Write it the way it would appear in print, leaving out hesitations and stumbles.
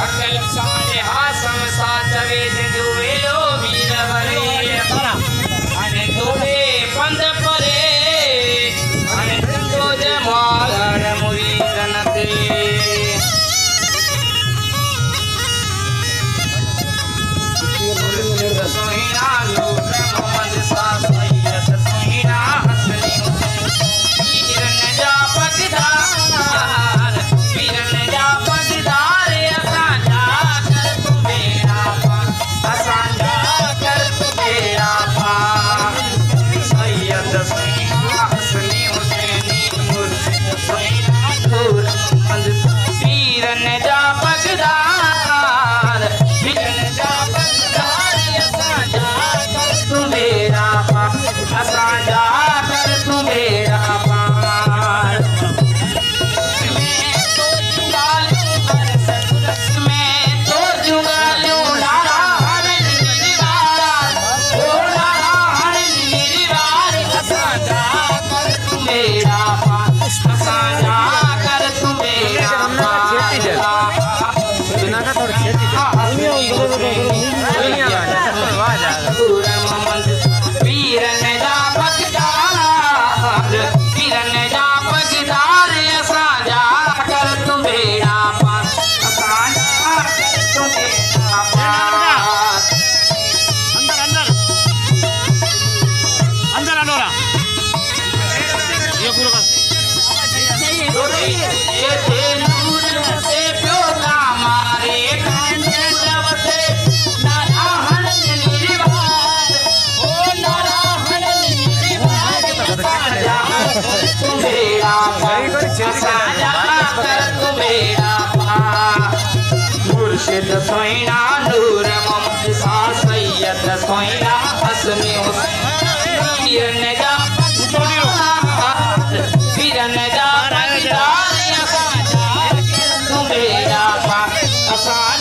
अकल सारे हासम साचवे जुवे ओ वीरवरे अने तोड़े पंध परे अने तो जमाल मुरीदन ते सोहिना लोक मोहम्मद सा सैयद सोहिना हसनी पीरन जा पगदार पीरन जा पगदार असां जा कर तू मेरा पा असां जा कर तू मेरा पा सैयद सोहिना हसनी हुसैनी मुर्शिद सोहिना नूर मोहम्मद पीरन जा पगदार पीरन जा असां जा कर तू मेरा पार में तो जुगालियों डाला हर निवार ओ डाला हर निवार असां जा कर तू मेरा पार असां जा कर तू मेरा पार बिना का थोड़ी खेती पीरन जा पगदार पीरन जा पगदार असां जा कर तू मेरा पार असां जा कर तू मेरा पार अंदर अंदर अंदर अनोरा ये गुरु का ये नूर से प्यो का मारे कांजव से नारायण निर्वार ओ नारायण निर्वार असां जा कर तू मेरा पार असां जा कर तू मेरा पार मुर्शिद सोहिना नूर मोहम्मद सा सैयद सोहिना हसनी हुसैन पीरन जा पीरन जा पगदार असां जा कर तू मेरा पार असां